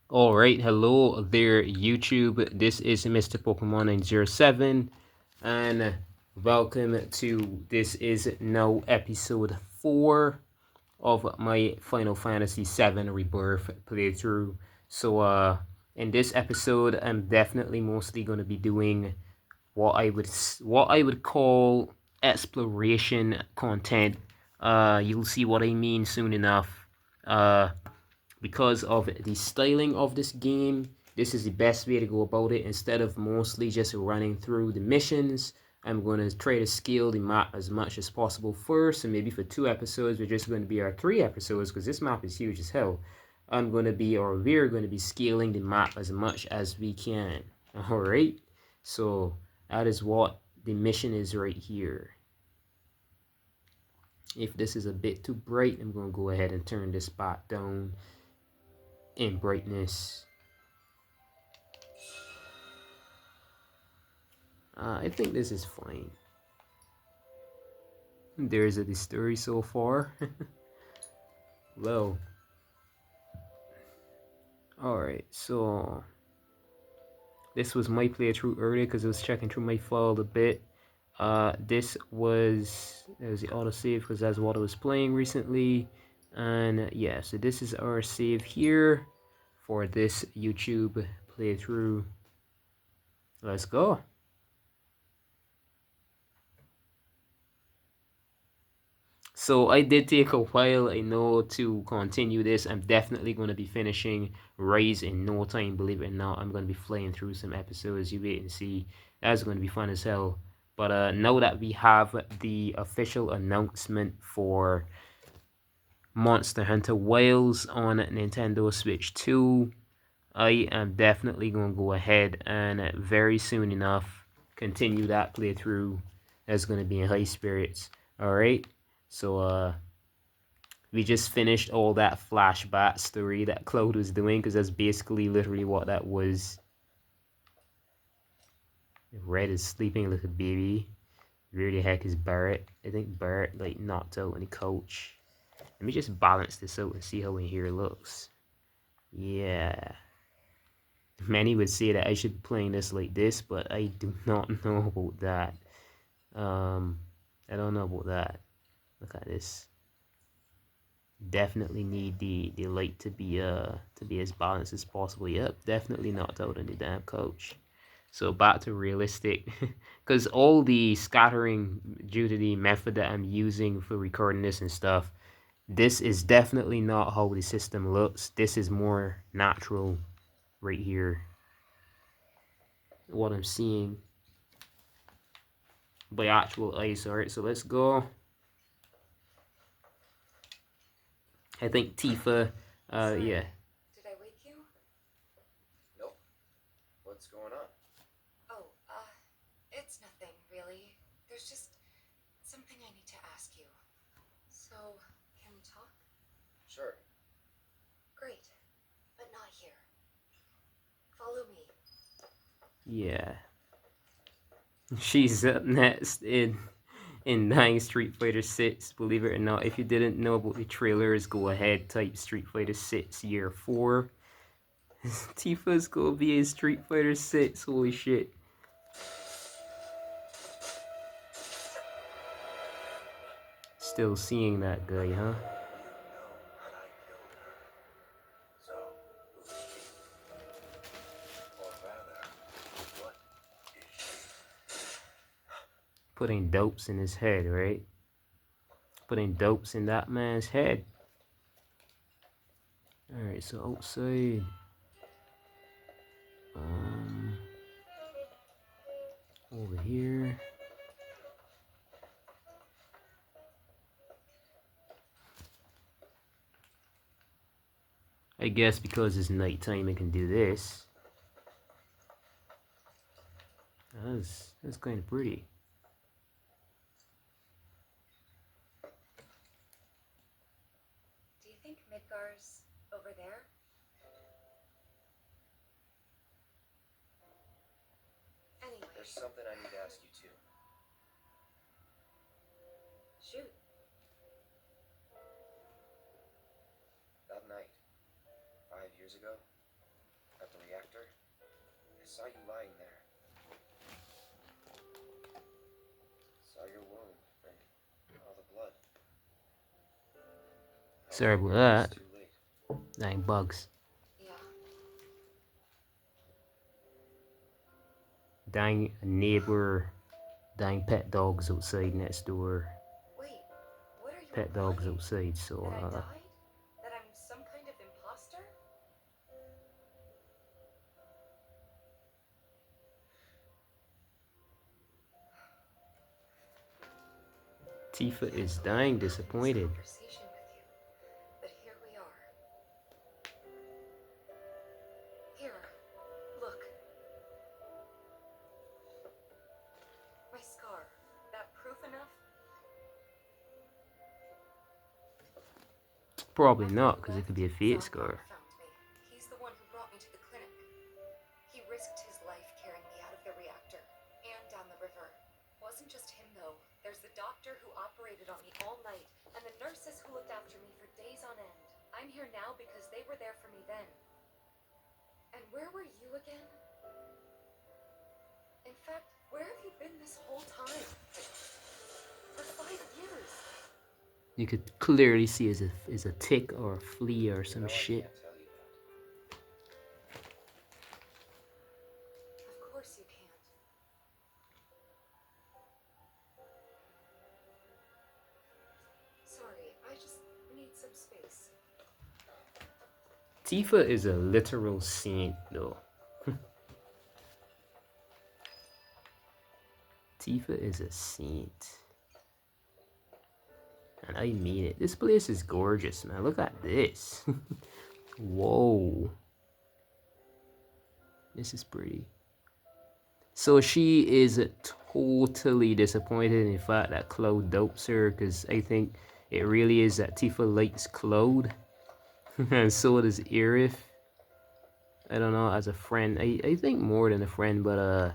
Alright, hello there YouTube. This is Mr. Pokemon 907 and welcome to this is now episode 4 of my Final Fantasy VII Rebirth playthrough. So in this episode I'm definitely mostly going to be doing what I would call exploration content. You'll see what I mean soon enough. Because of the styling of this game, this is the best way to go about it. Instead of mostly just running through the missions, I'm going to try to scale the map as much as possible first, and maybe for 2 episodes, we're just going to be our 3 episodes, because this map is huge as hell. We're going to be scaling the map as much as we can. Alright? So, that is what the mission is right here. If this is a bit too bright, I'm going to go ahead and turn this back down in brightness. I think this is fine. There's the story so far. Well, alright, so this was my playthrough earlier because I was checking through my file a bit. There's the autosave because that's what I was playing recently. And yeah, so this is our save here for this YouTube playthrough. Let's go. So I did take a while, I know, to continue this. I'm definitely going to be finishing Rise in no time, believe it or not. I'm going to be flying through some episodes. You wait and see. That's going to be fun as hell. But now that we have the official announcement for Monster Hunter Wilds on Nintendo Switch 2, I am definitely going to go ahead and very soon enough continue that playthrough. That's going to be in high spirits. Alright, so we just finished all that flashback story that Cloud was doing, because that's basically literally what that was. Red is sleeping like a baby. Where the heck is Barrett? I think Barrett like knocked out on the couch. Let me just balance this out and see how in here looks. Yeah. Many would say that I should be playing this like this, but I do not know about that. I don't know about that. Look at this. Definitely need the light to be as balanced as possible. Yep, definitely knocked out on the damn couch. So back to realistic, because all the scattering due to the method that I'm using for recording this and stuff, this is definitely not how the system looks. This is more natural right here, what I'm seeing by actual eyes. Alright, so let's go. I think Tifa, yeah. Did I wake you? Nope. What's going on? Oh, it's nothing, really. There's just something I need to ask you. So, can we talk? Sure. Great. But not here. Follow me. Yeah. She's up next in 9 Street Fighter 6. Believe it or not, if you didn't know about the trailers, go ahead, type Street Fighter 6 Year 4. Tifa's gonna be in Street Fighter 6, holy shit. Still seeing that guy, huh? Putting dopes in his head, right? Putting dopes in that man's head. Alright, so outside. Over here. I guess because it's nighttime I can do this. That's kind of pretty. Do you think Midgar's over there? Anyway. There's something I need to ask you too. Shoot. That night, 5 years ago, At the reactor, I saw you lying there. Saw your wound and all the blood. Sorry about that. Too late. Dang bugs. Yeah. Dang neighbor. Dang pet dogs outside next door. Wait, what are you Pet dogs implying? outside, so That I died? That I'm some kind of imposter? Tifa Can't is believe dying I'm having this disappointed. conversation with you, but here we are. Here, look. My scar. That proof enough? Probably After not, you because it left, could be a fate Shamar scar. found me. He's the one who brought me to the clinic. He risked his life carrying me out of the reactor and down the river. Wasn't just him though. There's the doctor who operated on me all night, and the nurses who looked after me for days on end. I'm here now because they were there for me then. And where were you again? In fact, where have you been this whole time? For 5 years. You could clearly see as a tick or a flea or some I shit. can't tell you that. Of course you can't. Sorry, I just need some space. Tifa is a literal saint, though. Tifa is a saint. And I mean it. This place is gorgeous, man. Look at this. Whoa. This is pretty. So she is totally disappointed in the fact that Cloud dopes her, because I think it really is that Tifa likes Cloud. And so does Aerith. I don't know, as a friend. I think more than a friend, but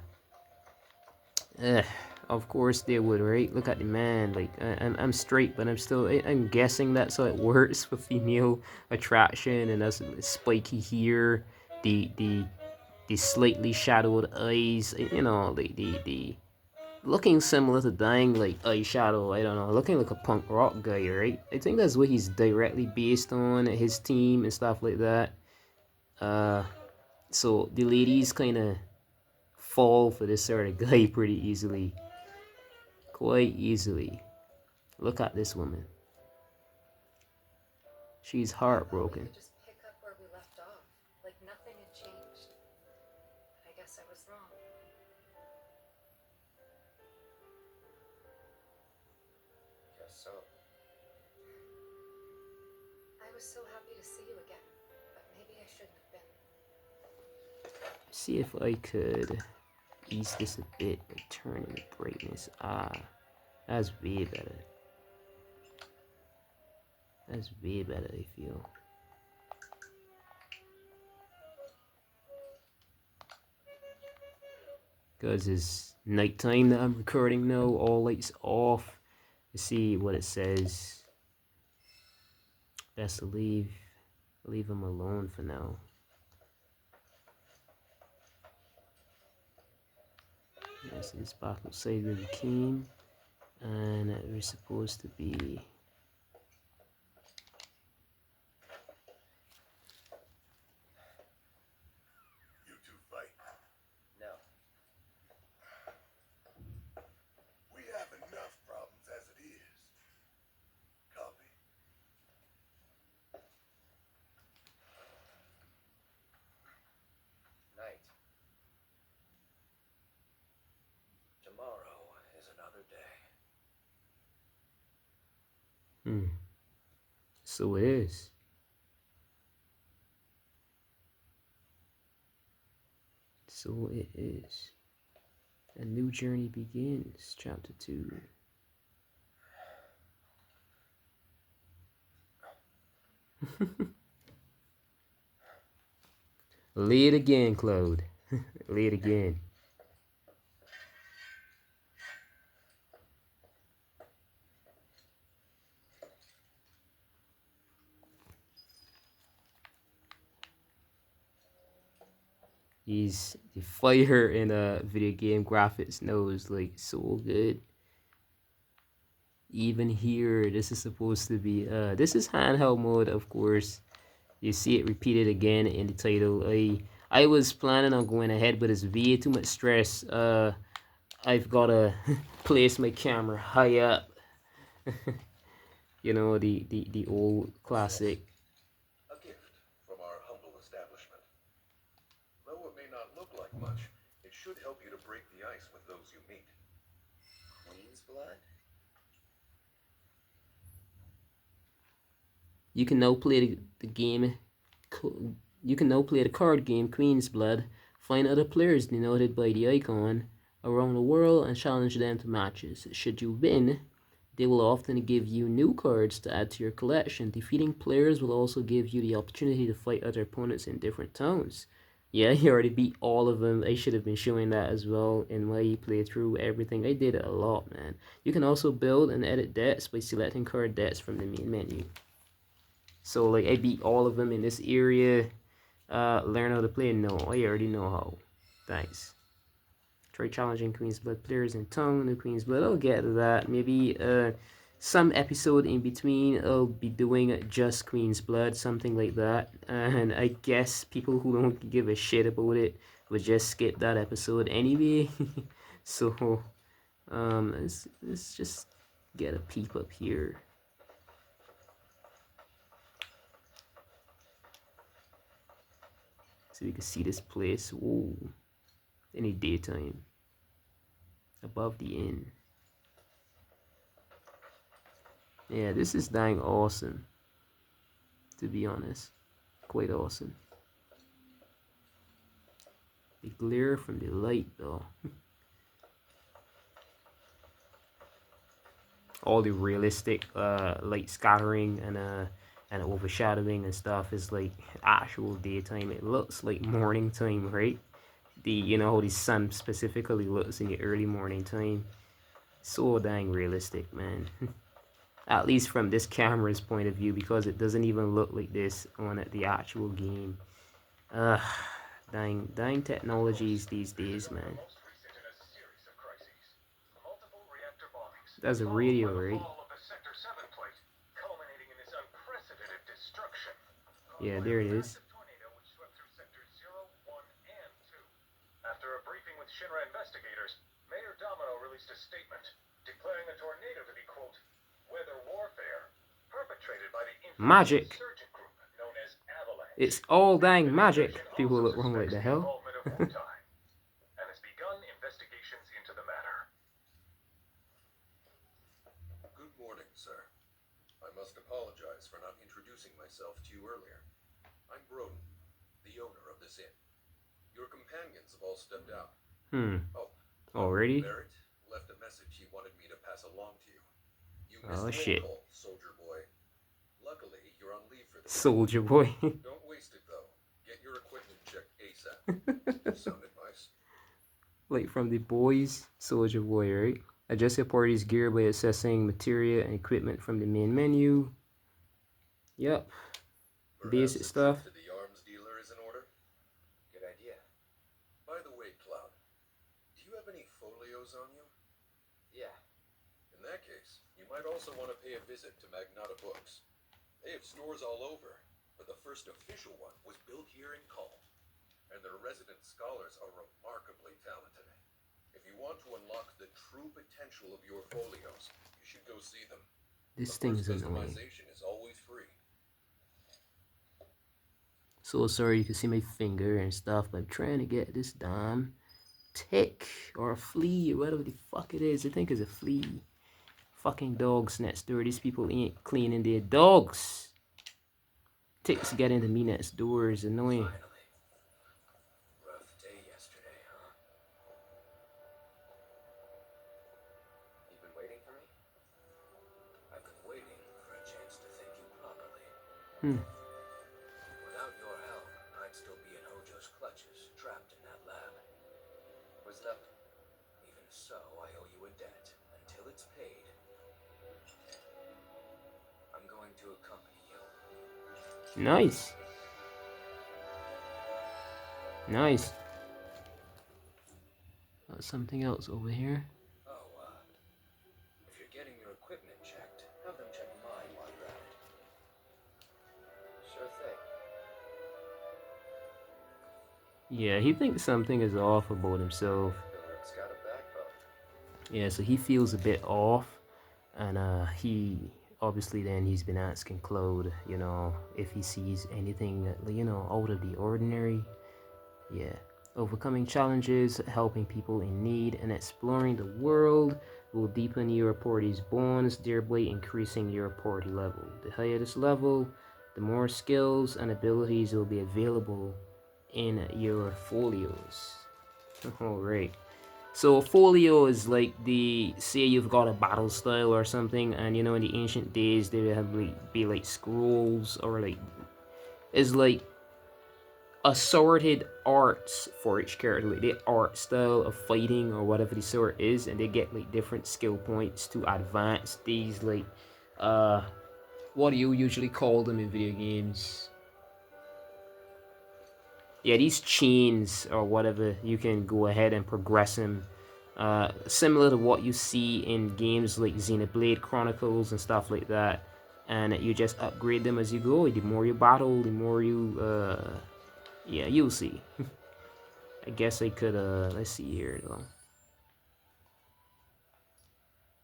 of course they would, right? Look at the man. Like I'm straight, but I'm guessing that's how it works for female attraction, and that's spiky hair, the slightly shadowed eyes, you know, the looking similar to dying like eyeshadow. I don't know, looking like a punk rock guy, right? I think that's what he's directly based on, his team and stuff like that. So the ladies kind of fall for this sort of guy pretty easily. Quite easily. Look at this woman. She's I thought we heartbroken. could just pick up where we left off, like nothing had changed. But I guess I was wrong. Guess so. I was so happy to see you again, but maybe I shouldn't have been. See if I could ease this a bit by turning the brightness. That's way better. That's way better, I feel. Because it's nighttime that I'm recording now, all lights off. You see what it says. Best to leave him alone for now. Yes, it's back outside where we came, and we're supposed to be. You two fight. No. We have enough problems as it is. Copy. Night. Tomorrow is another day. So it is. So it is. A new journey begins. Chapter 2. Lay it again, Claude. Lay it again. He's the fire in a video game graphics now is like so good. Even here, this is supposed to be this is handheld mode, of course. You see it repeated again in the title. I was planning on going ahead, but it's way too much stress. I've gotta place my camera high up. You know, the old classic. A gift from our humble establishment. Though it may not look like much, it should help you to break the ice with those you meet. Queen's blood? You can now play the game. You can now play the card game Queen's Blood. Find other players denoted by the icon around the world and challenge them to matches. Should you win, they will often give you new cards to add to your collection. Defeating players will also give you the opportunity to fight other opponents in different towns. Yeah, you already beat all of them. I should have been showing that as well in my playthrough. Everything. I did it a lot, man. You can also build and edit decks by selecting card decks from the main menu. So, like, I beat all of them in this area. Learn how to play? No, I already know how. Thanks. Try challenging Queen's Blood players in town. New Queen's Blood. I'll get to that. Maybe some episode in between I'll be doing just Queen's Blood, something like that. And I guess people who don't give a shit about it would just skip that episode anyway. So let's just get a peep up here. So we can see this place. Whoa. Any daytime. Above the inn. Yeah, this is dang awesome. To be honest. Quite awesome. The glare from the light though. All the realistic light scattering and overshadowing and stuff is like actual daytime. It looks like morning time, right? You know how the sun specifically looks in the early morning time. So dang realistic, man. At least from this camera's point of view, because it doesn't even look like this on the actual game. Dang technologies these days, man. That's a radio, right? Yeah, there it is. After a briefing with Shinra investigators, Mayor Domino released a statement declaring a tornado to be, quote, weather warfare perpetrated by the magic insurgent group known as Avalanche. It's all dang magic. People look wrong like the hell. And has begun investigations into the matter. Good morning, sir. I must apologize for not introducing myself to you earlier. I'm Broden, the owner of this inn. Your companions have all stepped out. Oh, already? Barrett left a message he wanted me to pass along to you. You Oh missed shit. call, soldier boy. Luckily, you're on leave for the Soldier boy. Don't waste it though. Get your equipment checked ASAP. Sound advice? Like from the boys, Soldier Boy, right? Adjust your party's gear by accessing materia and equipment from the main menu. Yep. Basic stuff. To the arms dealer is in order. Good idea. By the way, Cloud, do you have any folios on you? Yeah. In that case, you might also want to pay a visit to Magnata Books. They have stores all over, but the first official one was built here in Kalm, and their resident scholars are remarkably talented. If you want to unlock the true potential of your folios, you should go see them. This thing's annoying. Customization is always free. So sorry you can see my finger and stuff, but I'm trying to get this damn tick or a flea or whatever the fuck it is. I think it's a flea. Fucking dogs next door. These people ain't cleaning their dogs. Ticks get into me next door is annoying. Finally. Rough day yesterday, huh? You've been waiting for me? I've been waiting for a chance to thank you properly. Without your help, I'd still be in Hojo's clutches, trapped in that lab. Was nothing. Even so, I owe you a debt. Until it's paid, I'm going to accompany you. Nice. Nice. got something else over here. Oh, if you're getting your equipment checked, have them check mine while you're at it. Sure thing. Yeah, he thinks something is off about himself. It's got a backbone. Yeah, so he feels a bit off, and he obviously then he's been asking Claude, you know, if he sees anything, you know, out of the ordinary. Yeah, overcoming challenges, helping people in need, and exploring the world will deepen your party's bonds, thereby increasing your party level. The higher this level, the more skills and abilities will be available in your folios. Alright. So a folio is like say you've got a battle style or something, and you know in the ancient days they would have be like scrolls, or like it's like assorted arts for each character, like the art style of fighting or whatever the sort is, and they get like different skill points to advance these, like what do you usually call them in video games? Yeah, these chains or whatever, you can go ahead and progress them. Similar to what you see in games like Xenoblade Chronicles and stuff like that. And you just upgrade them as you go. The more you battle, the more you... yeah, you'll see. I guess I could... let's see here, though.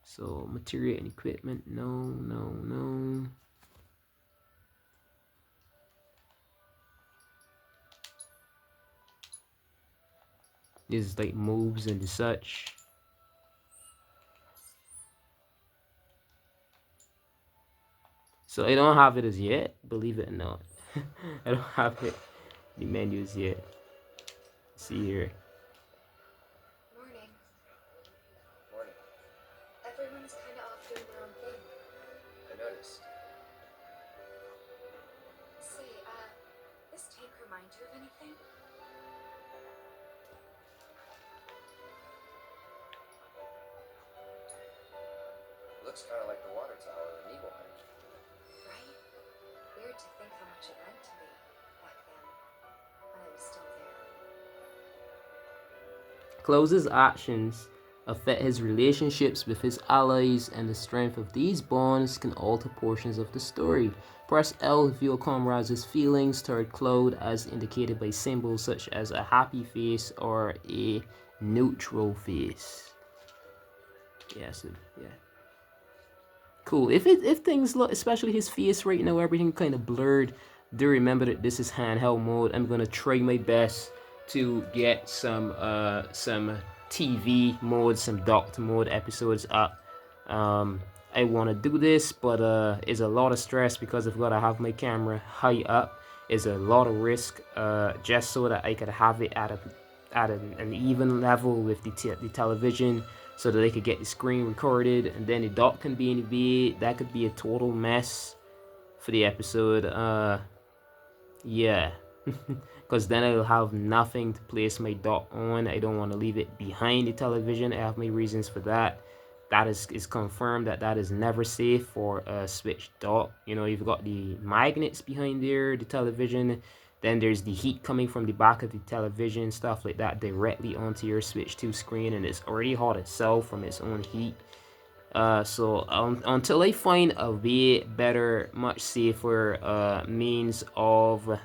So, material and equipment. No. This is like moves and such. So I don't have it as yet, believe it or not. I don't have it, the menus yet. Let's see here. Morning. Morning. Everyone's kind of off doing their own thing. I noticed. Say, this tank remind you of anything? Looks kind of like the water tower in Nibelheim. Right? Weird to think how much it meant to me back then, when I was still there. Claude's actions affect his relationships with his allies, and the strength of these bonds can alter portions of the story. Press L to view a comrade's feelings toward Claude as indicated by symbols such as a happy face or a neutral face. Yeah, so yeah. Cool. If things look, especially his face right now, everything kind of blurred, do remember that this is handheld mode. I'm gonna try my best to get some TV mode, some doctor mode episodes up. I want to do this, but it's a lot of stress because I've got to have my camera high up. It's a lot of risk, just so that I could have it at an even level with the television, so that I could get the screen recorded, and then the dock can be in the way. That could be a total mess for the episode. Yeah. Because then I'll have nothing to place my dock on. I don't want to leave it behind the television. I have my reasons for that. That is confirmed that is never safe for a Switch dock. You know, you've got the magnets behind there, the television. Then there's the heat coming from the back of the television, stuff like that, directly onto your Switch 2 screen, and it's already hot itself from its own heat. So until I find a way better, much safer means of...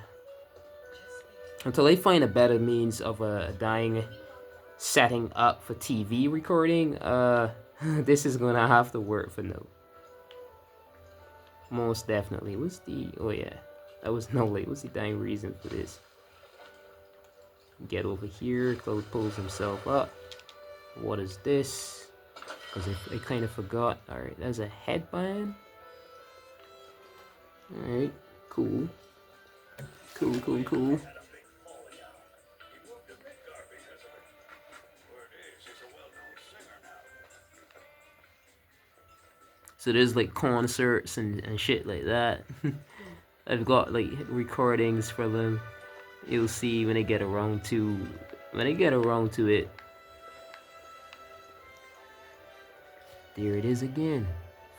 Until I find a better means of setting up for TV recording, this is gonna have to work for now. Most definitely. What's the... Oh yeah. That was no late. What's the dang reason for this? Get over here. Claude pulls himself up. What is this? Because I kind of forgot. Alright, there's a headband. Alright, cool. Cool. So there's like concerts and shit like that. I've got like recordings for them. You'll see when I get around to it. There it is again.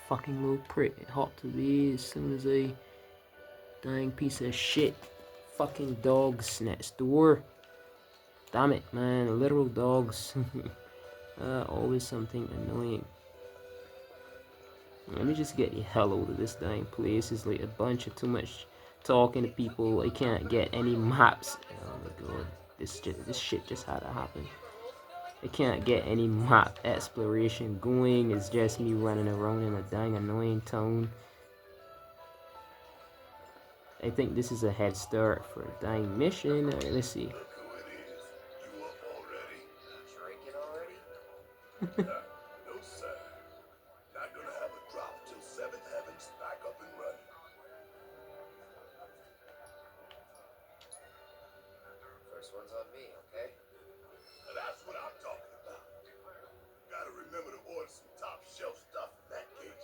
Fucking little prick. It hot to be as soon as a dang piece of shit. Fucking dogs next door. Damn it, man. Literal dogs. Always something annoying. Let me just get the hell out of this dang place. It's like a bunch of too much talking to people. I can't get any maps. Oh my god. This shit just had to happen. I can't get any map exploration going. It's just me running around in a dang annoying town. I think this is a head start for a dang mission. Alright, let's see. Look who it is. You up already? Drinking already? No, sir. Not gonna have a drop till Seventh Heaven's back up and running. First one's on me, okay? That's what I'm talking about. Gotta remember to order some top shelf stuff in that case.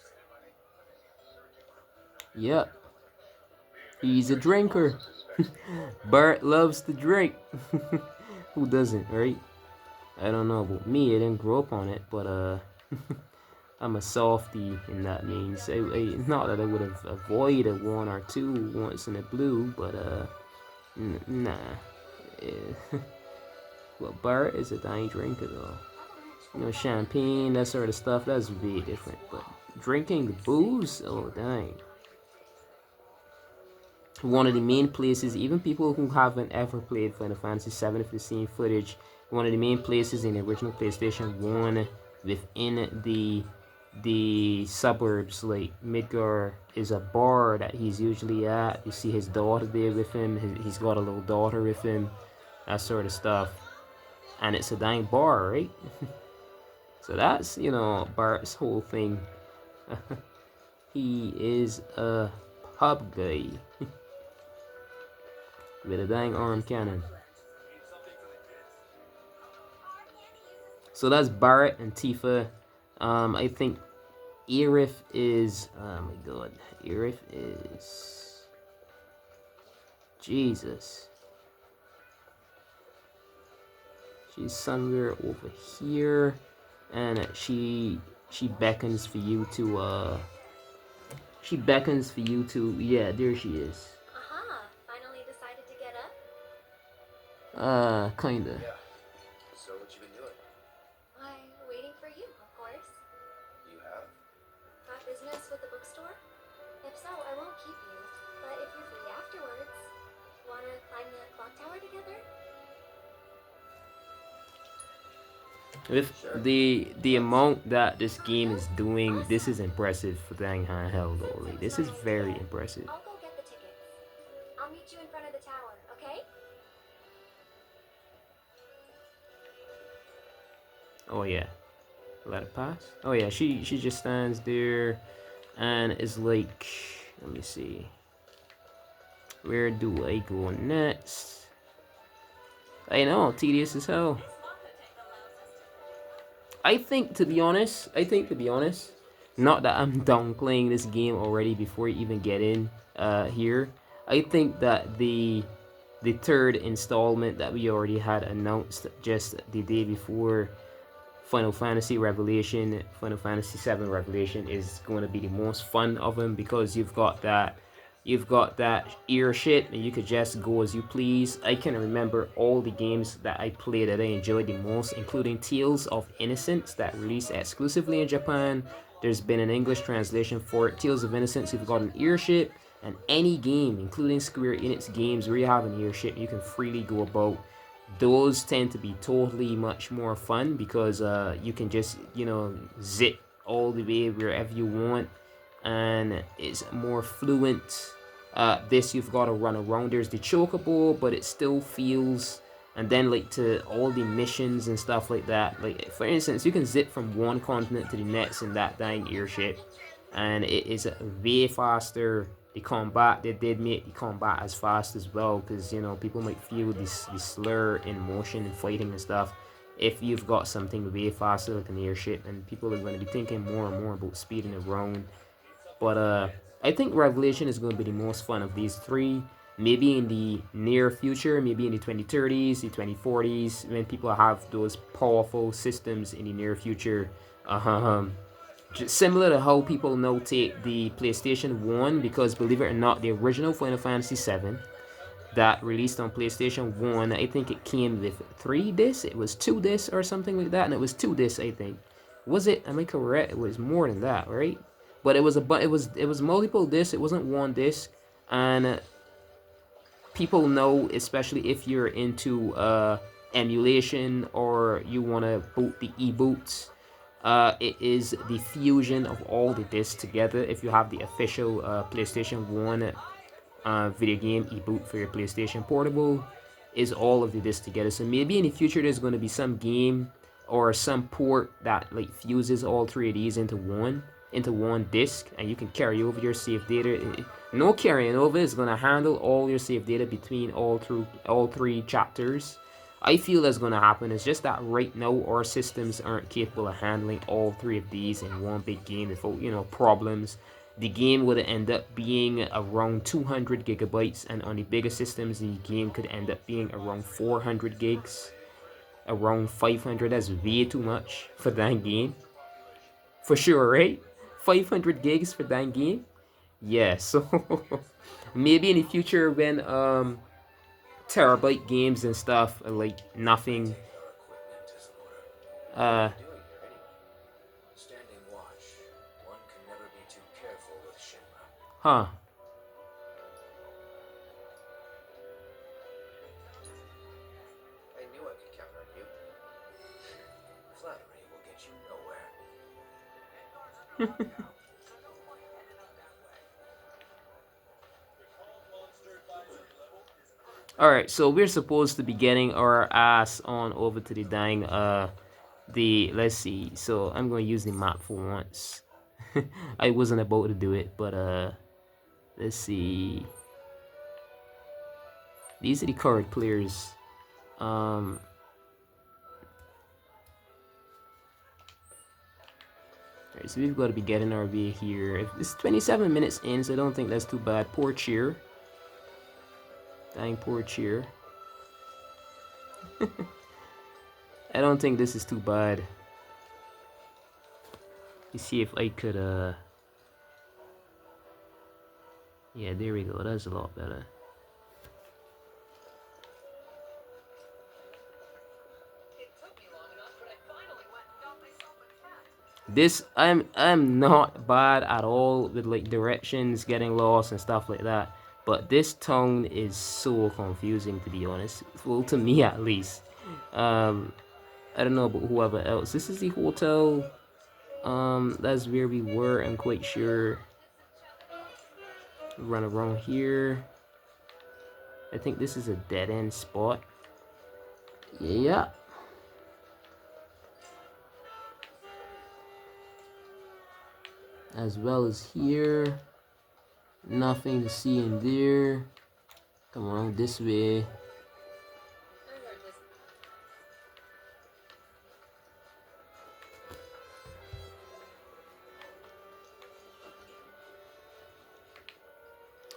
Yep. He's a drinker. Bart loves to drink. Who doesn't, right? I don't know about me. I didn't grow up on it, but I'm a softie in that means. Not that I would have avoided one or two once in a blue, but nah. Well, Bart is a dang drinker though. You know, champagne, that sort of stuff, that's very different. But drinking the booze, oh dang. One of the main places, even people who haven't ever played Final Fantasy VII, if you've seen footage, one of the main places in the original PlayStation 1 within the suburbs like Midgar is a bar that he's usually at. You see his daughter there with him. He's got a little daughter with him, that sort of stuff. And it's a dang bar, right? So that's, you know, Bart's whole thing. He is a pub guy. With a dang arm cannon. So that's Barret and Tifa. I think Aerith is, oh my god, Aerith is, Jesus. She's somewhere over here, and she beckons for you to, yeah, there she is. Finally decided to get up? Kinda. Yeah. So what you been doing? Why, waiting for you, of course. You have? Got business with the bookstore? If so, I won't keep you. But if you're free afterwards, wanna climb the clock tower together? With the amount that this game is doing, this is impressive for dang handheld though. Like, this is very impressive. I'll go get the tickets. I'll meet you in front of the tower, okay? Oh yeah. Let it pass? Oh yeah, she just stands there and is like, let me see. Where do I go next? I know, tedious as hell. I think to be honest, not that I'm downplaying this game already before you even get in here. I think that the third installment that we already had announced just the day before Final Fantasy Revelation, Final Fantasy VII Revelation, is going to be the most fun of them because you've got that ear shit and you could just go as you please. I can remember all the games that I played that I enjoyed the most, including Tales of Innocence that released exclusively in Japan. There's been an English translation for it. Tales of Innocence, you've got an ear ship, and any game, including Square Enix games where you have an ear ship, you can freely go about. Those tend to be totally much more fun because you can just, you know, zip all the way wherever you want, and it's more fluent. This you've got to run around. There's the chocobo, but it still feels, and then like to all the missions and stuff like that. Like for instance, you can zip from one continent to the next in that dang airship, and it is way faster. The combat, they did make the combat as fast as well, because you know people might feel this slur in motion and fighting and stuff. If you've got something way faster like an airship, and people are going to be thinking more and more about speeding around. But I think Revelation is going to be the most fun of these three. Maybe in the near future, maybe in the 2030s, the 2040s, when people have those powerful systems in the near future. Similar to how people now take the PlayStation 1, because believe it or not, the original Final Fantasy VII that released on PlayStation 1. I think it came with 3 discs. It was 2 discs or something like that, and it was 2 discs, I think. Was it? Am I correct? It was more than that, right? But it was multiple discs. It wasn't one disc, and people know, especially if you're into emulation or you want to boot the e-boots. It is the fusion of all the discs together. If you have the official PlayStation 1 video game e-boot for your PlayStation Portable, is all of the discs together. So maybe in the future there's going to be some game or some port that like fuses all 3 of these into one disc, and you can carry over your save data. No carrying over, is going to handle all your save data between all 3 chapters. I feel that's going to happen. It's just that right now our systems aren't capable of handling all 3 of these in one big game without problems. The game would end up being around 200 gigabytes, and on the bigger systems the game could end up being around 400 gigs, around 500. That's way too much for that game, for sure, right? 500 gigs for that game. Yeah, so maybe in the future when terabyte games and stuff are like nothing. Uh, Standing watch. One can never be too careful with Shamar. huh. I knew I could count on you. Flattery will get you nowhere. Alright, so we're supposed to be getting our ass on over to the dang let's see. So I'm going to use the map for once. I wasn't about to do it, but let's see. These are the current players. Alright, so we've got to be getting our way here. It's 27 minutes in, so I don't think that's too bad. Poor cheer. Dang, poor cheer. I don't think this is too bad. Let's see if I could yeah, there we go. That's a lot better. This I'm not bad at all with like directions, getting lost and stuff like that. But this town is so confusing, to be honest. Well, to me at least. I don't know about whoever else. This is the hotel. That's where we were. I'm quite sure. Run around here. I think this is a dead end spot. Yeah. As well as here. Nothing to see in there. Come on, this way.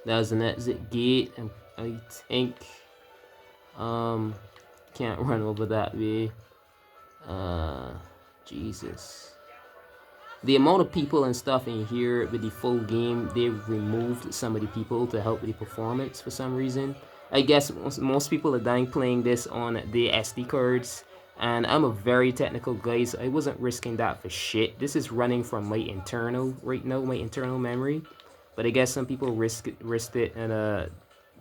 There's an exit gate, and I think can't run over that way. Jesus. The amount of people and stuff in here with the full game, they've removed some of the people to help with the performance for some reason. I guess most people are dying playing this on the SD cards, and I'm a very technical guy, so I wasn't risking that for shit. This is running from my internal right now, my internal memory, but I guess some people risked it and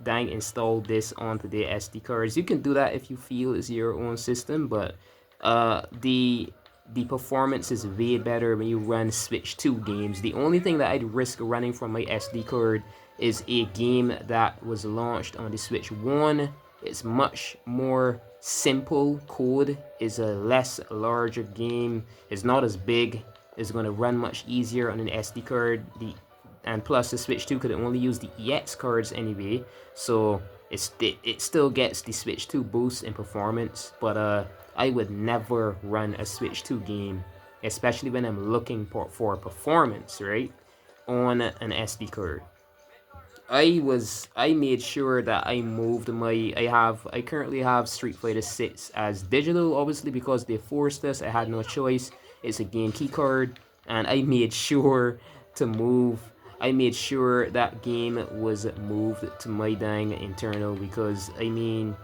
dang installed this onto the SD cards. You can do that if you feel it's your own system, but the performance is way better when you run Switch 2 games. The only thing that I'd risk running from my SD card is a game that was launched on the Switch 1. It's much more simple code. It's a less larger game. It's not as big. It's going to run much easier on an SD card. And plus the Switch 2 could only use the EX cards anyway. So it still gets the Switch 2 boost in performance. But I would never run a Switch 2 game, especially when I'm looking for performance, right, on an SD card. I made sure that I moved I currently have Street Fighter 6 as digital, obviously because they forced us. I had no choice. It's a game key card, and I made sure to move I made sure that game was moved to my dang internal because, I mean,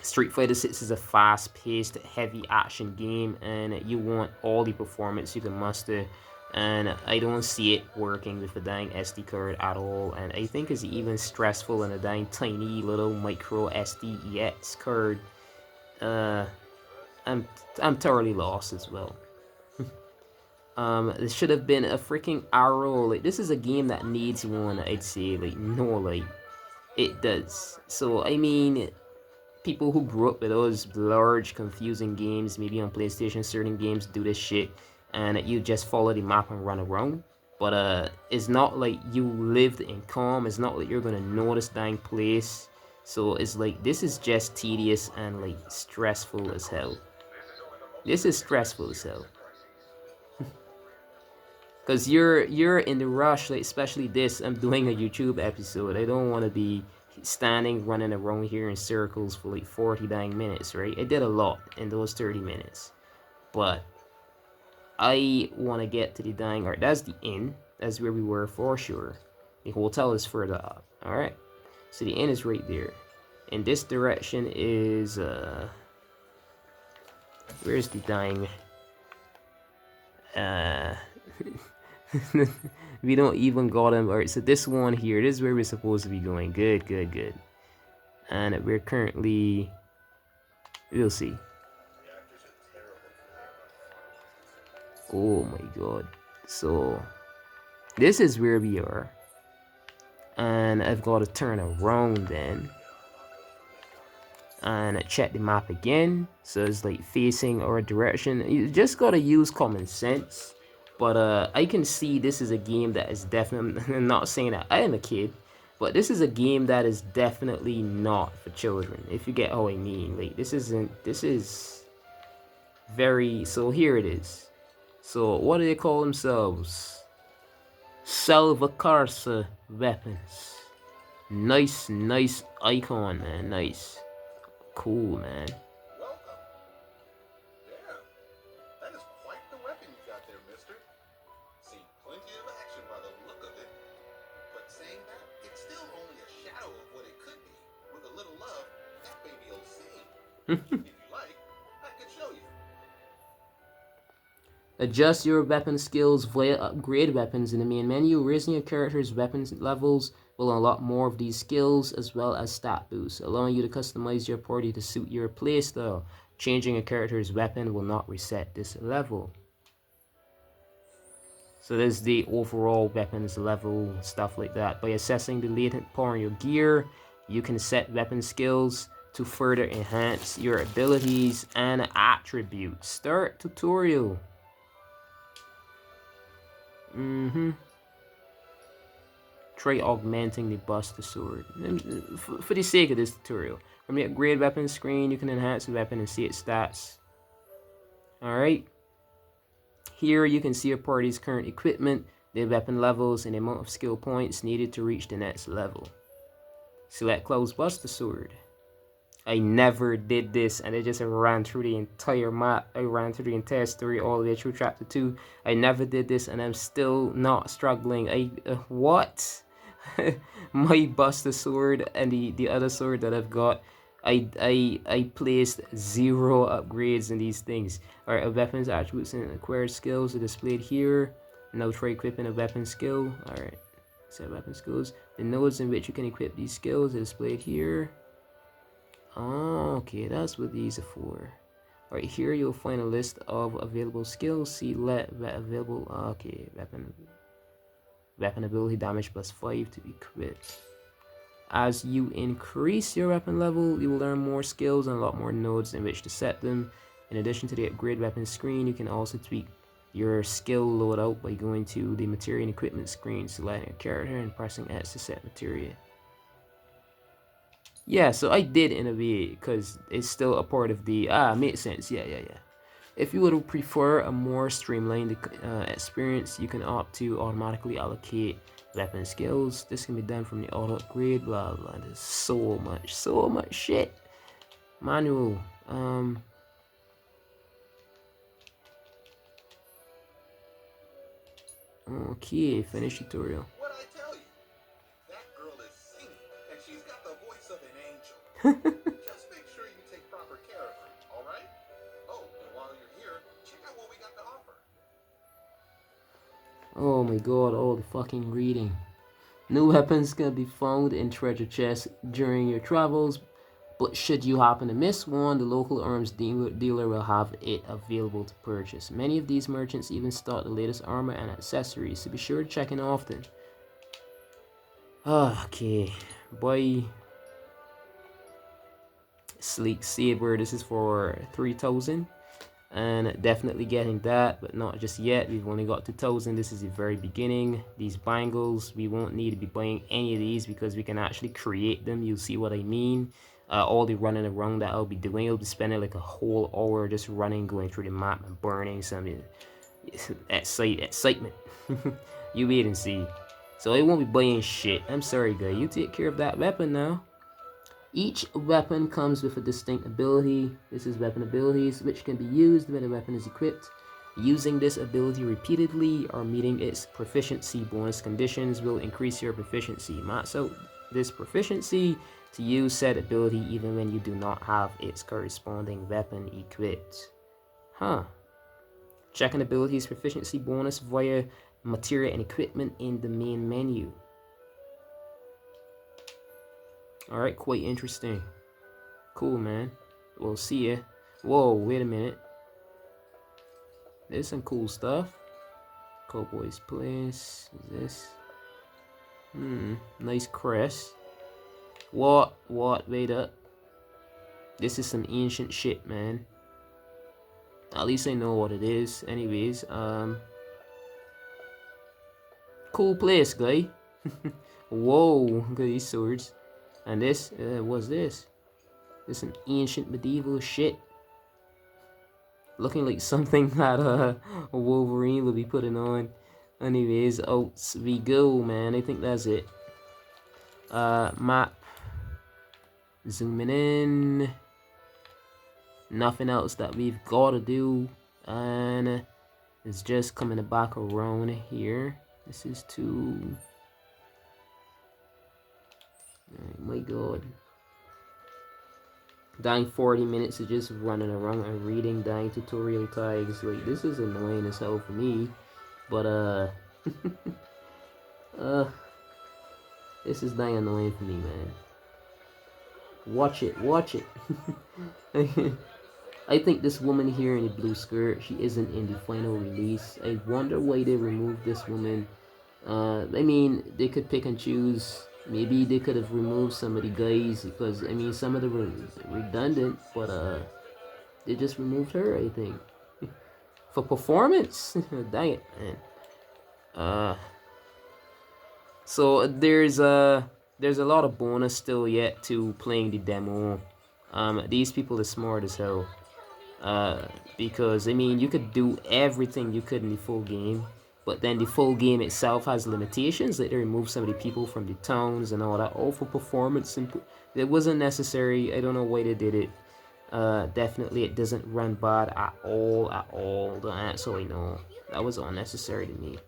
Street Fighter 6 is a fast-paced, heavy action game, and you want all the performance you can muster, and I don't see it working with a dang SD card at all, and I think it's even stressful in a dang tiny little micro SDEX card. I'm thoroughly lost as well. This should have been a freaking arrow. Like, this is a game that needs one, I'd say. Like, no, like, it does. So, I mean, people who grew up with those large, confusing games, maybe on PlayStation, certain games do this shit, and you just follow the map and run around. But, it's not like you lived in Kalm. It's not like you're gonna know this dang place. So, it's like, this is just tedious and, like, stressful as hell. This is stressful as hell. Cause you're in the rush, like especially this. I'm doing a YouTube episode. I don't want to be standing running around here in circles for like 40 dang minutes, right? I did a lot in those 30 minutes, but I want to get to the dang. Alright, that's the inn. That's where we were for sure. The hotel is further up. All right, so the inn is right there. In this direction is where's the dang? We don't even got him. Alright, so this one here, this is where we're supposed to be going. Good, good, good. And we're currently, we'll see. Oh my god. So this is where we are, and I've got to turn around then and check the map again, so it's like facing our direction. You just gotta use common sense. But I can see this is a game that is definitely, I'm not saying that I am a kid, but this is a game that is definitely not for children, if you get how I mean. Like, this is very, so here it is. So what do they call themselves? Salvacarsa weapons. Nice, nice icon, man. Nice. Cool, man. Welcome. Damn, that is quite the weapon you got there, mister. Seen plenty of action by the look of it. But saying that, it's still only a shadow of what it could be. With a little love, that baby will sing. If you like, I could show you. Adjust your weapon skills via upgrade weapons in the main menu. Raising your character's weapon levels will unlock more of these skills as well as stat boosts, allowing you to customize your party to suit your playstyle. Changing a character's weapon will not reset this level. So there's the overall weapons level, stuff like that. By assessing the latent power in your gear, you can set weapon skills to further enhance your abilities and attributes. Start tutorial. Try augmenting the Buster Sword. For the sake of this tutorial, from the upgrade weapon screen, you can enhance the weapon and see its stats. Alright. Here you can see your party's current equipment, their weapon levels, and the amount of skill points needed to reach the next level. Select Cloud's Buster Sword. I never did this, and I just ran through the entire map. I ran through the entire story all the way through chapter 2. I never did this, and I'm still not struggling. What? My Buster Sword and the other sword that I've got, I placed 0 upgrades in these things. Alright, weapons, attributes, and acquired skills are displayed here. Now try equipping a weapon skill. Alright, set weapon skills. The nodes in which you can equip these skills are displayed here. Oh, okay, that's what these are for. Alright, here you'll find a list of available skills. See available. Okay, weapon ability damage +5 to equip. As you increase your weapon level, you will learn more skills and a lot more nodes in which to set them. In addition to the upgrade weapon screen, you can also tweak your skill loadout by going to the materia and equipment screen, selecting a character and pressing X to set materia. Yeah, so I did innovate because it's still a part of the makes sense. Yeah. If you would prefer a more streamlined experience, you can opt to automatically allocate weapon skills. This can be done from the auto upgrade. Blah blah. There's so much shit. Manual. Okay, finish tutorial. What I tell you? That girl is singing, and she's got the voice of an angel. Just make sure you take proper care of her, all right? Oh, and while you're here, check out what we got to offer. Oh my god, all the fucking reading. New weapons can be found in treasure chests during your travels, but should you happen to miss one, the local arms dealer will have it available to purchase. Many of these merchants even stock the latest armor and accessories, so be sure to check in often. Okay, buy Sleek Saber. This is for 3,000. And definitely getting that, but not just yet. We've only got 2,000. This is the very beginning. These bangles, we won't need to be buying any of these because we can actually create them. You'll see what I mean. All the running around that I'll be doing, I'll be spending like a whole hour just running, going through the map and burning some excitement. You wait and see. So I won't be buying shit. I'm sorry, guy. You take care of that weapon now. Each weapon comes with a distinct ability. This is weapon abilities, which can be used when a weapon is equipped. Using this ability repeatedly or meeting its proficiency bonus conditions will increase your proficiency. Max out this proficiency to use said ability even when you do not have its corresponding weapon equipped. Huh. Check an ability's proficiency bonus via material and equipment in the main menu. Alright, quite interesting. Cool, man. We'll see ya. Whoa, wait a minute. There's some cool stuff. Cowboy's Place. Is this? Nice crest. What? Wait up. This is some ancient shit, man. At least I know what it is. Anyways, cool place, guy. Whoa, look at these swords. And this, what's this? This is some ancient medieval shit. Looking like something that a Wolverine will be putting on. Anyways, out we go, man. I think that's it. Map. Zooming in. Nothing else that we've got to do. And it's just coming back around here. This is too... Oh my god. Dying 40 minutes of just running around and reading dying tutorial tags. Like, this is annoying as hell for me. But, this is dying annoying for me, man. Watch it. I think this woman here in the blue skirt, she isn't in the final release. I wonder why they removed this woman. I mean, they could pick and choose. Maybe they could have removed some of the guys because, I mean, some of them were redundant, but they just removed her, I think. For performance. Dang it, man. So there's a lot of bonus still yet to playing the demo. These people are smart as hell. Because, I mean, you could do everything you could in the full game. But then the full game itself has limitations. Like they remove some of the people from the towns and all that. All for performance. It wasn't necessary. I don't know why they did it. Definitely it doesn't run bad at all. That's all I know. That was unnecessary to me.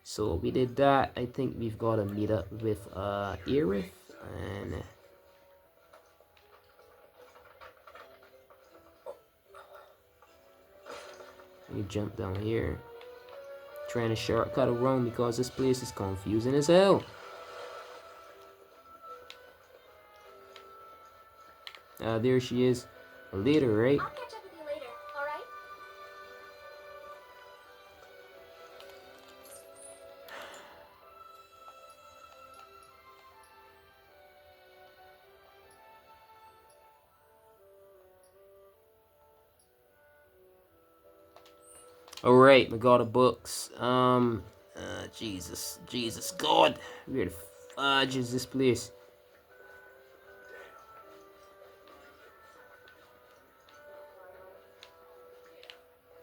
So we did that. I think we've got to meet up with Yearwood. And... you jump down here. Trying to shortcut around because this place is confusing as hell. There she is. Later, right? I'll catch up with you later, alright? Alright, we got the books. Jesus God. Where the fudge is this place?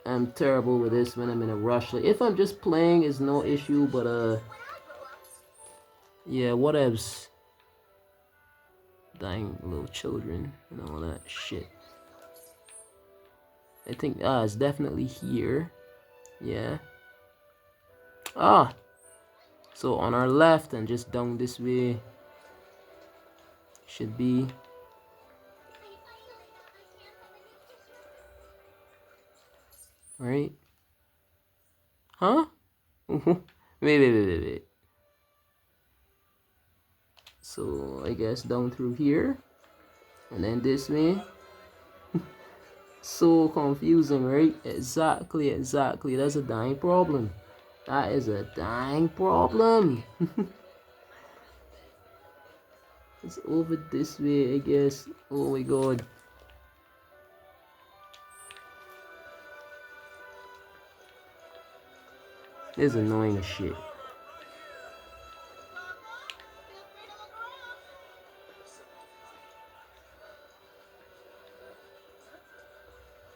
I'm terrible with this when I'm in a rush. Like, if I'm just playing, it's no issue, but, yeah, what else? Dying little children and all that shit. I think, it's definitely here. Yeah. Ah, so on our left and just down this way should be. Right? Huh? Wait. So I guess down through here and then this way. So confusing, right? Exactly. That's a dang problem. That is a dang problem. It's over this way, I guess. Oh my god. This is annoying as shit.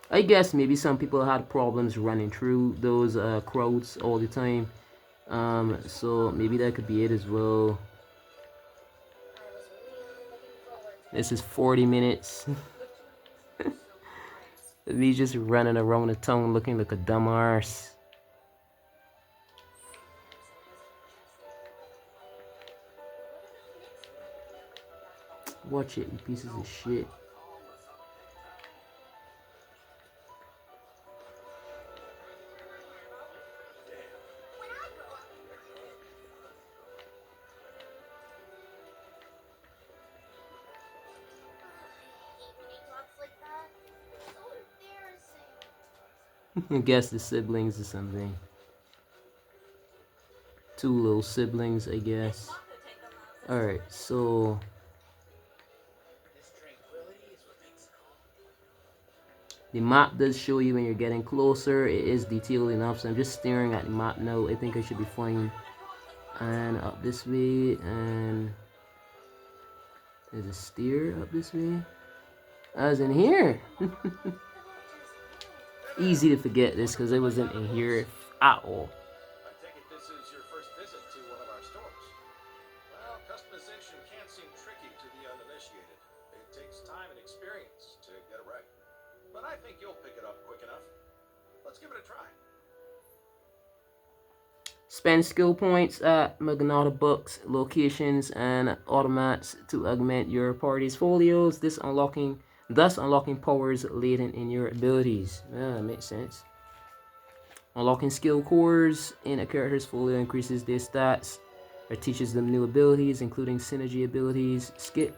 I guess maybe some people had problems running through those crowds all the time. So maybe that could be it as well. This is 40 minutes. Me just running around the town looking like a dumb arse. Watch it, you pieces of shit. I guess the siblings or something. Two little siblings, I guess. Alright, so the map does show you when you're getting closer. It is detailed enough, so I'm just staring at the map now. I think I should be fine. And up this way, and there's a stair up this way. I was in here. Easy to forget this because I wasn't in here at all. I take it this is your first visit to one of our stores. Well, customization can seem tricky to the uninitiated. It takes time and experience to get it right. But I think you'll pick it up quick enough. Let's give it a try. Spend skill points at Magnata Books, locations, and automats to augment your party's folios. Thus unlocking powers latent in your abilities. That makes sense. Unlocking skill cores in a character's folio increases their stats or teaches them new abilities, including synergy abilities. And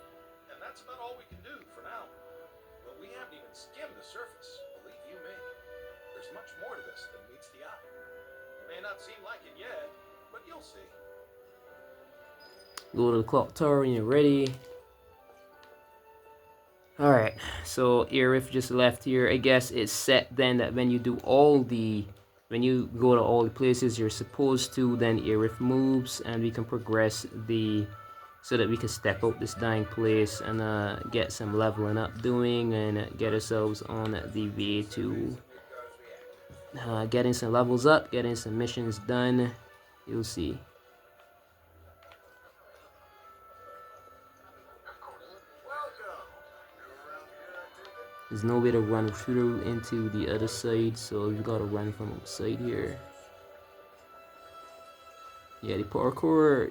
that's about all we can do for now. But we haven't even skimmed the surface, believe you me. There's much more to this than meets the eye. It may not seem like it yet, but you'll see. Go to the clock tower when you're ready. Alright, so Aerith just left here. I guess it's set then that when you go to all the places you're supposed to, then Aerith moves and we can progress so that we can step out this dying place and get some leveling up doing and get ourselves on the way to getting some levels up, getting some missions done. You'll see. There's no way to run through into the other side, so you gotta run from outside here. Yeah, the parkour,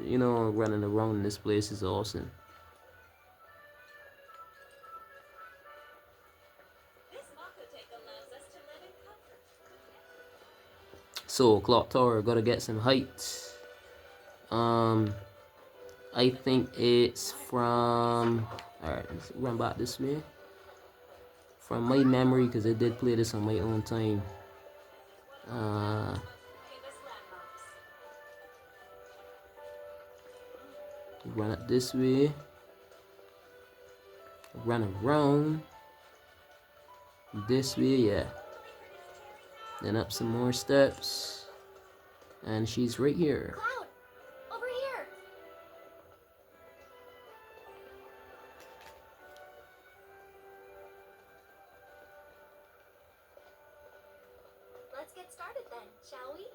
running around in this place is awesome. So, clock tower, gotta get some heights. I think it's from... Alright, let's run back this way. From my memory, because I did play this on my own time. Run up this way. Run around. This way, yeah. Then up some more steps. And she's right here. Cloud, over here. Let's get started then, shall we?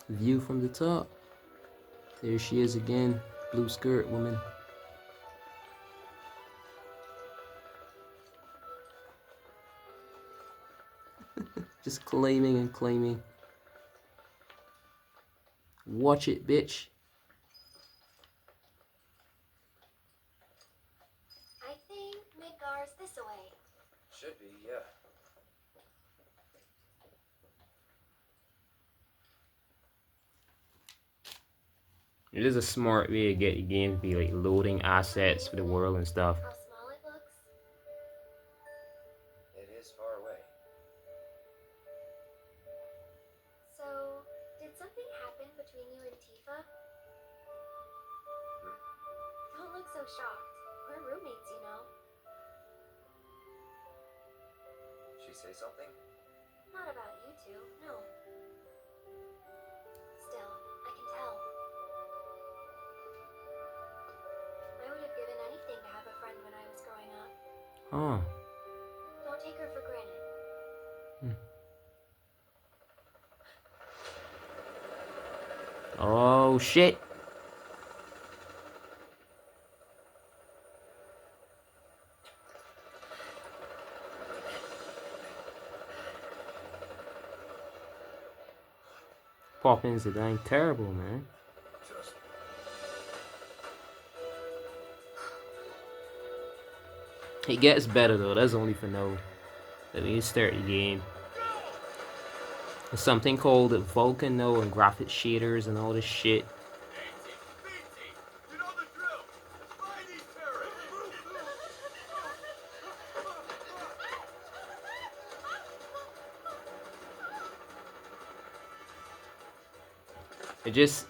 View from the top. There she is again. Blue skirt woman. claiming and claiming. Watch it, bitch. I think Midgar's this way. Should be, yeah. It is a smart way to get the game to be like loading assets for the world and stuff. How small it looks? It is far away. So, did something happen between you and Tifa? Don't look so shocked. We're roommates, you know. She say something? Not about you two, no. Still, I can tell. I would have given anything to have a friend when I was growing up. Huh. Don't take her for granted. Oh shit. Poppins are dang terrible, man. Just It gets better though, that's only for now. Let me start the game. There's something called Volcano and graphic shaders and all this shit. you know the drill. Find these terrorists. It just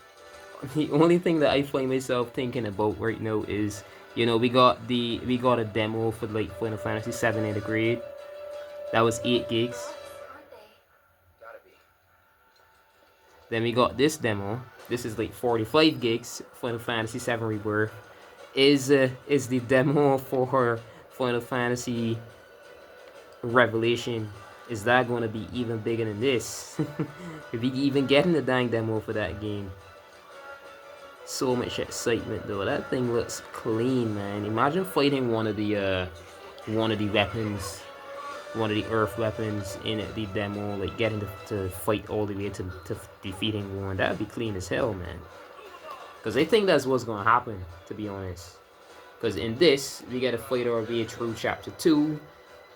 the only thing that I find myself thinking about right now is, you know, we got a demo for like Final Fantasy VII in the grade. That was 8 gigs. Aren't they? Gotta be. Then we got this demo. This is like 45 gigs. Final Fantasy VII Rebirth is the demo for Final Fantasy Revelation. Is that going to be even bigger than this? If you even getting the dang demo for that game. So much excitement though. That thing looks clean, man. Imagine fighting one of the weapons, one of the earth weapons in the demo, like getting to fight all the way to defeating one. That would be clean as hell, man. Because I think that's what's gonna happen, to be honest. Because in this, we get to fight our way through chapter 2,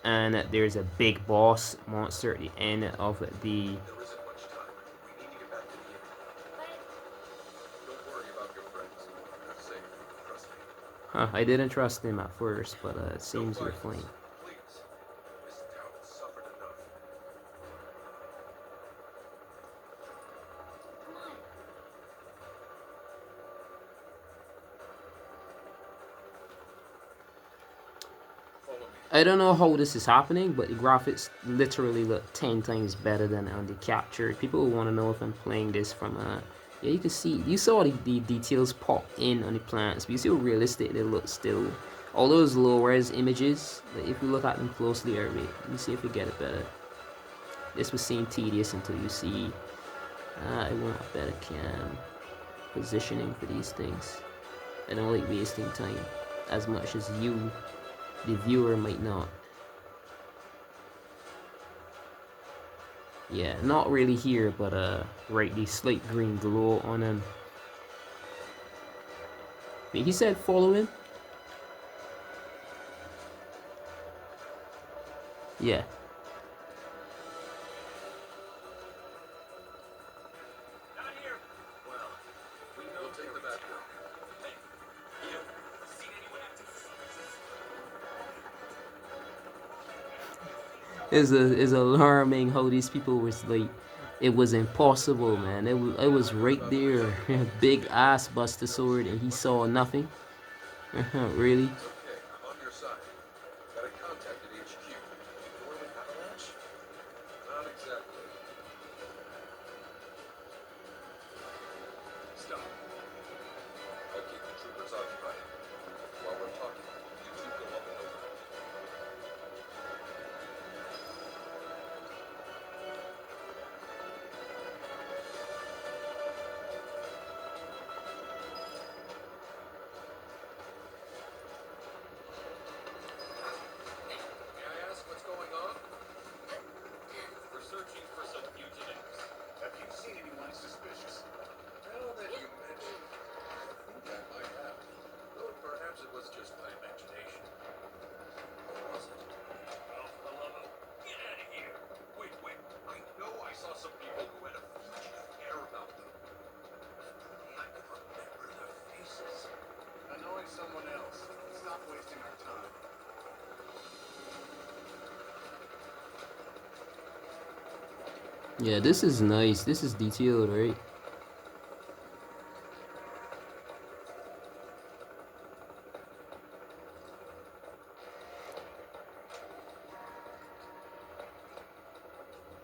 and there's a big boss monster at the end of the. There isn't much time. We need to get back to the inn. But Don't worry about your friends. They're safe. Trust me. Huh, I didn't trust him at first, but it seems No we're violence. fine. Please. This town has suffered enough. come on. Follow me. I don't know how this is happening, but the graphics literally look 10 times better than on the capture. People want to know if I'm playing this from yeah, you can see, you saw the details pop in on the plants, but you see how realistic they look still. All those low-res images, like if you look at them closely, let me see if we get it better. This would seem tedious until you see. I want a better cam positioning for these things. I don't like wasting time as much as you, the viewer, might not. Yeah, not really here, but right, the slight green glow on him. Wait, he said follow him? Yeah. Not here. Well, we We'll know take the back road. Hey, you seen anyone acting It's alarming how these people was like, it was impossible, man. It was right there, big ass Buster Sword, and he saw nothing. Really? It's okay. I'm on your side. Got a contact at HQ. Door with avalanche? Not exactly. Stop. I'll keep the troopers occupied. While we're talking, you two go up and over. May I ask what's going on? We're searching for suspicious. Now that you mention it, I think I might have. Though perhaps it was just my imagination. Or was it? Oh, for the love of... Get out of here! Wait. I know I saw some people who had a fugitive air about them. I can remember their faces. Annoy someone else. Stop wasting our time. Yeah, this is nice. This is detailed, right?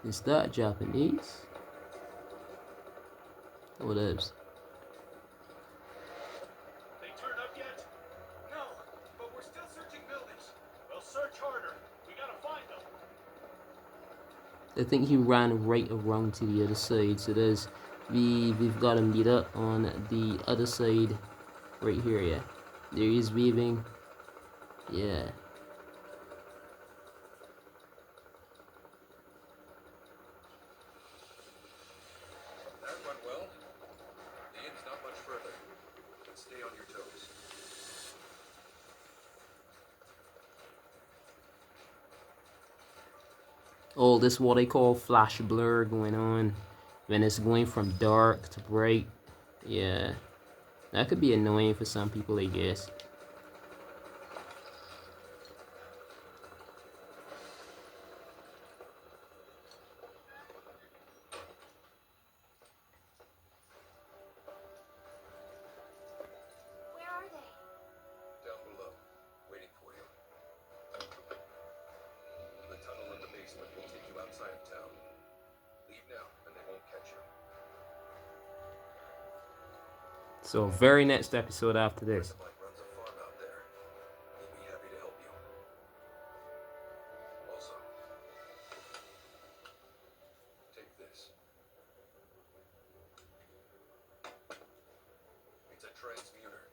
Is that Japanese? What else? They turned up yet? No, but we're still searching buildings. We'll search harder. We gotta find them. I think he ran right around to the other side. So there's we've got to meet up on the other side, right here. Yeah, there he is waving. Yeah. That went well. The inn's not much further. But stay on your toes. Oh, this what I call flash blur going on when it's going from dark to bright. Yeah, that could be annoying for some people, I guess. Where are they? Down below. Waiting for you. The tunnel in the basement will take you outside of town. Leave now, and they won't catch you. So very next episode after this. Mike runs a farm out there. He'd be happy to help you. Also, take this. It's a transmuter.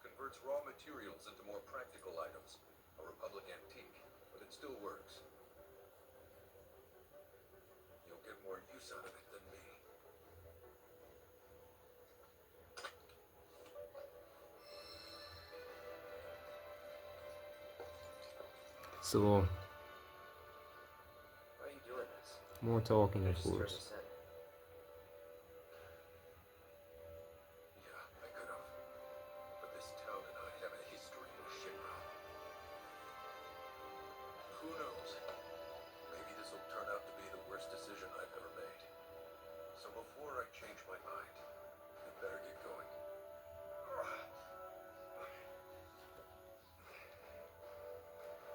Converts raw materials into more practical items. A Republic antique, but it still works. You'll get more use out of it than me. So Why are you doing this? more talking, of Just turn course. this in. Yeah, I could have. But this town and I have a history with Shamar. Who knows? Maybe this will turn out to be the worst decision I've ever made. So before I change my mind, I'd better get going.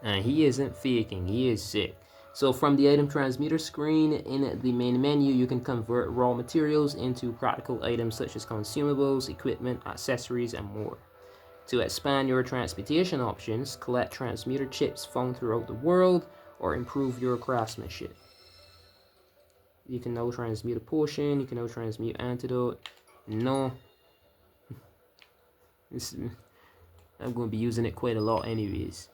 And he isn't faking, he is sick. So from the item transmuter screen in the main menu, you can convert raw materials into practical items such as consumables, equipment, accessories, and more. To expand your transportation options, collect transmuter chips found throughout the world or improve your craftsmanship. You can now transmute a potion, you can now transmute antidote. No. I'm going to be using it quite a lot anyways.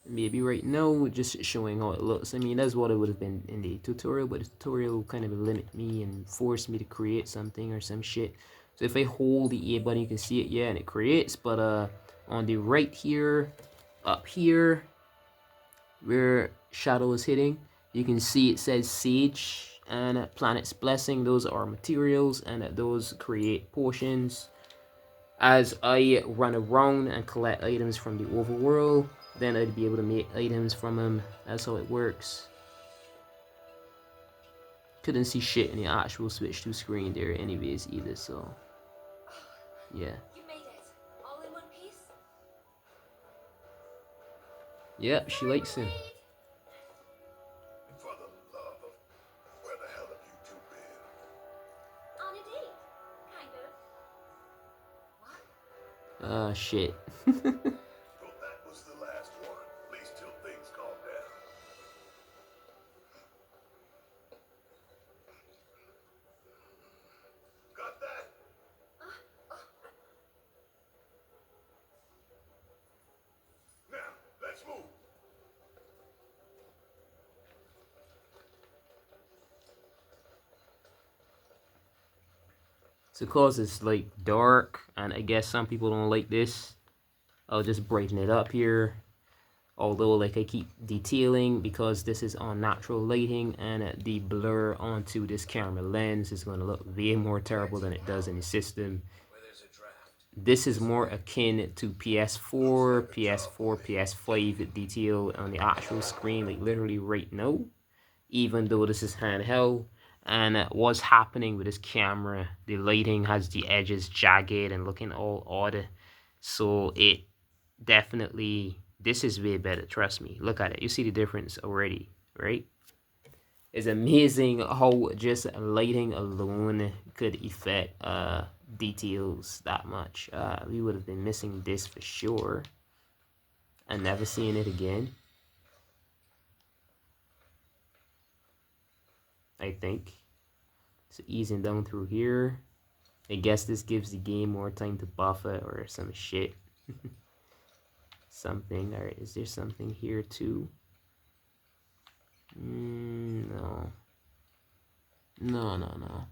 Maybe right now, just showing how it looks. I mean, that's what it would have been in the tutorial, but the tutorial kind of limit me and force me to create something or some shit. So if I hold the A button, you can see it, yeah, and it creates. But on the right here, up here, where shadow is hitting, you can see it says Sage and Planet's Blessing. Those are materials, and those create potions. As I run around and collect items from the overworld, then I'd be able to make items from them. That's how it works. Couldn't see shit in the actual switch to screen there anyways either, so yeah. You made it. All in one piece? Yep, she likes him. For the love of... Where the hell have you two been? On a date. Kind of. What? Ah, shit. Well, that was the last one. At least till things calm down. Got that? Now, let's move. So cause it's like dark, and I guess some people don't like this, I'll just brighten it up here. Although, like, I keep detailing because this is on natural lighting, and the blur onto this camera lens is going to look way more terrible than it does in the system. This is more akin to PS4, PS5 detail on the actual screen, like literally right now, even though this is handheld. And what's happening with this camera, the lighting has the edges jagged and looking all odd. So it definitely, this is way better, trust me. Look at it, you see the difference already, right? It's amazing how just lighting alone could affect details that much. We would have been missing this for sure and never seeing it again, I think. So easing down through here. I guess this gives the game more time to buffer or some shit. Something. Alright, is there something here too? No. No.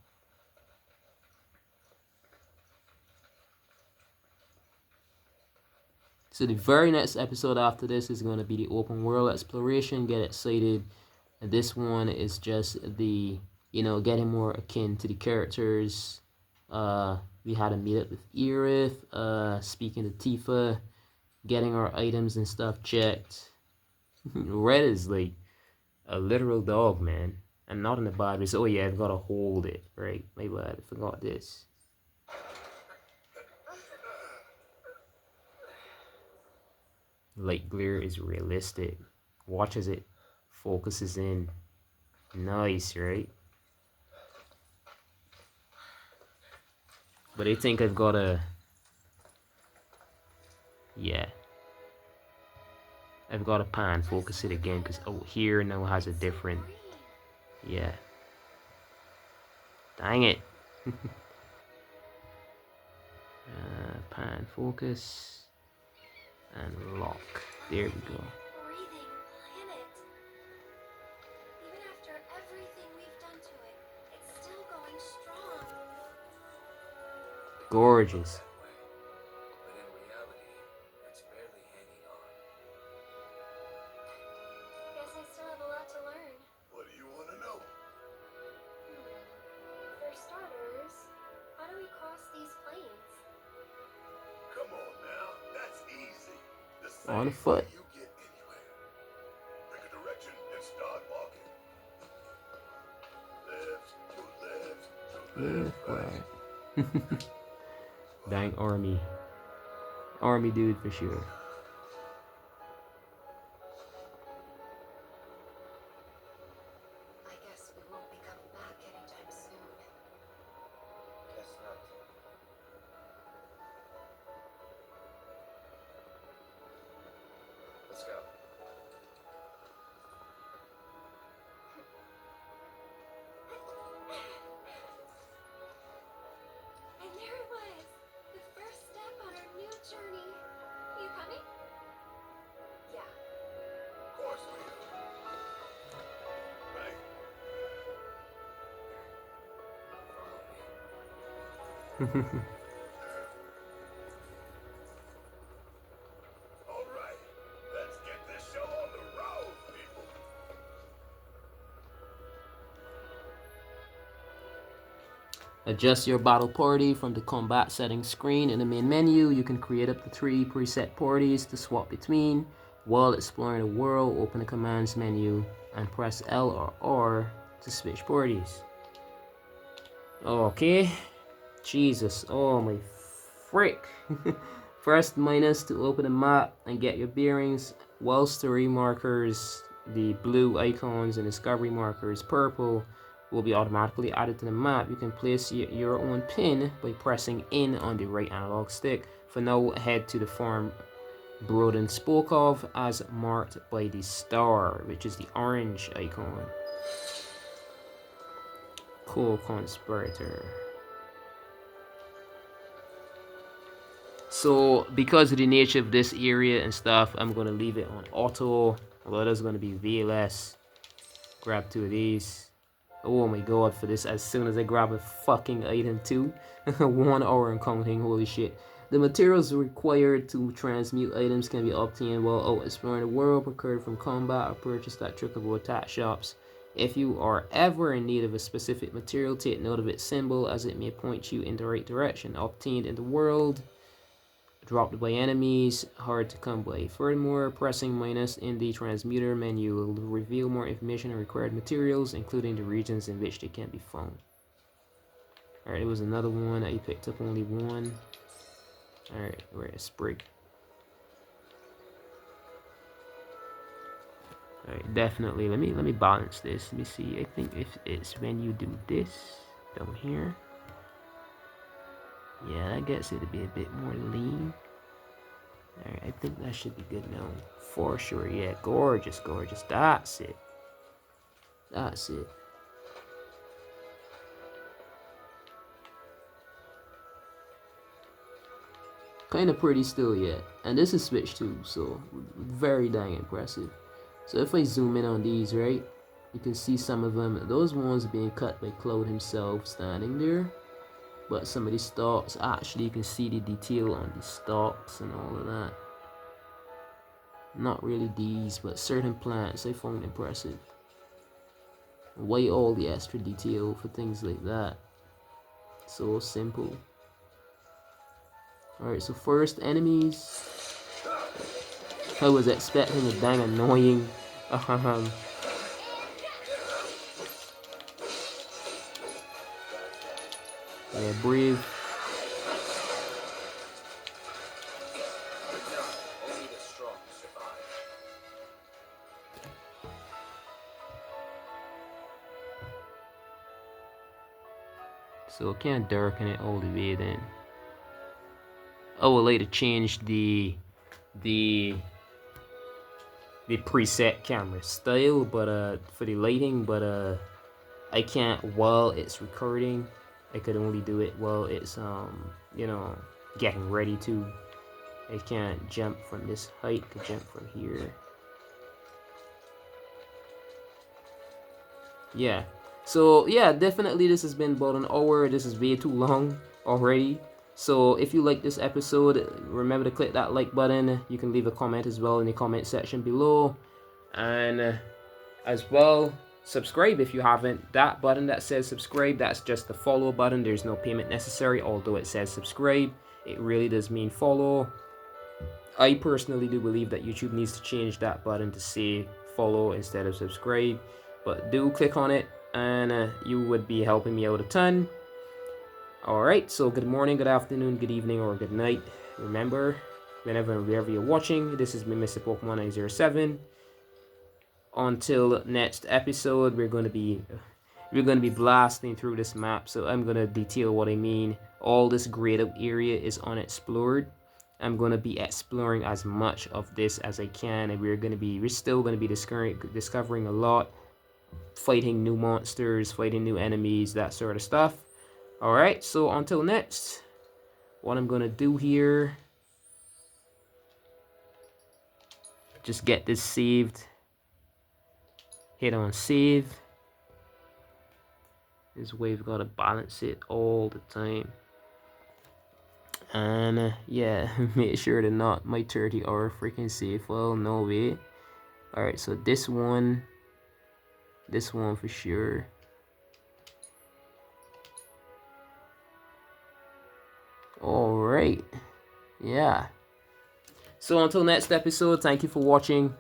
So the very next episode after this is going to be the open world exploration. Get excited. And this one is just the, getting more akin to the characters. We had a meetup with Edith, speaking to Tifa, getting our items and stuff checked. Red is like a literal dog, man. And not in the bad way. Oh yeah, I've got to hold it, right? My bad, I forgot this. Light glare is realistic. Watch as it focuses in. Nice, right? But I think I've got to... Yeah. I've got to pan focus it again, because here now has a different... Yeah. Dang it. Pan focus. And lock. There we go. Breathing planet. Even after everything we've done to it, it's still going strong. Gorgeous. But in reality, it's barely hanging on. Guess I still have a lot to learn. What do you want to know? For starters, how do we cross these plains? Come on now, that's easy. The On same foot. way you get anywhere. Pick a direction and start walking. Left to left, to left, right. Dang army. Army dude for sure. I guess we won't be coming back anytime soon. Guess not. Let's go. And there it was, the first step on our new journey. You coming? Yeah. Of course we are. Right. All right, let's get this show on the road, people. Adjust your battle party from the combat settings screen in the main menu. You can create up to 3 preset parties to swap between. While exploring the world, open the commands menu and press L or R to switch parties. Okay. Jesus, oh my frick. Press minus to open the map and get your bearings, while story markers, the blue icons, and discovery markers, purple, will be automatically added to the map. You can place your own pin by pressing in on the right analog stick. For now, head to the farm Broden spoke of, as marked by the star, which is the orange icon. Co-conspirator. So because of the nature of this area and stuff, I'm going to leave it on auto. Although there's going to be VLS. Grab 2 of these. Oh my god, for this, as soon as I grab a fucking item too. 1 hour and counting, holy shit. The materials required to transmute items can be obtained while out exploring the world, procured from combat, or purchased at trickable attack shops. If you are ever in need of a specific material, take note of its symbol as it may point you in the right direction. Obtained in the world, dropped by enemies, hard to come by. Furthermore, pressing minus in the transmuter menu will reveal more information on required materials, including the regions in which they can be found. Alright, there was another one. I picked up only one. Alright, where's Sprig? Alright, definitely. Let me balance this. Let me see. I think if it's when you do this down here. Yeah, that gets it to be a bit more lean. Alright, I think that should be good now. For sure, yeah. Gorgeous, gorgeous. That's it. That's it. Kind of pretty still yet. And this is Switch 2, so very dang impressive. So if I zoom in on these, right, you can see some of them. Those ones being cut by Cloud himself standing there. But some of these stalks, actually you can see the detail on the stalks and all of that. Not really these, but certain plants I found impressive. Why all the extra detail for things like that? So simple. Alright, so first enemies. I was expecting a dang annoying yeah, brave. Only the strong survive. So I can't darken it all the way then. I would like to change the preset camera style, but for the lighting, but I can't while it's recording. I could only do it while it's you know, getting ready to. I can't jump from this height, I could jump from here. Yeah. So yeah, definitely this has been about an hour. This is way too long already. So if you like this episode, remember to click that like button. You can leave a comment as well in the comment section below. And as well, subscribe if you haven't. That button that says subscribe, that's just the follow button. There's no payment necessary, although it says subscribe. It really does mean follow. I personally do believe that YouTube needs to change that button to say follow instead of subscribe. But do click on it, and you would be helping me out a ton. Alright, so good morning, good afternoon, good evening, or good night. Remember, whenever and wherever you're watching, this is me, Mr. Pokemon 907. Until next episode, we're gonna be blasting through this map. So I'm gonna detail what I mean. All this grayed out area is unexplored. I'm gonna be exploring as much of this as I can, and we're still gonna be discovering a lot, fighting new monsters, fighting new enemies, that sort of stuff. Alright, so until next, what I'm gonna do here, just get this saved, hit on save. This way we've gotta balance it all the time. And yeah, make sure to not my 30-hour freaking save file, no way. Alright, so this one for sure. Alright, yeah. So until next episode, thank you for watching.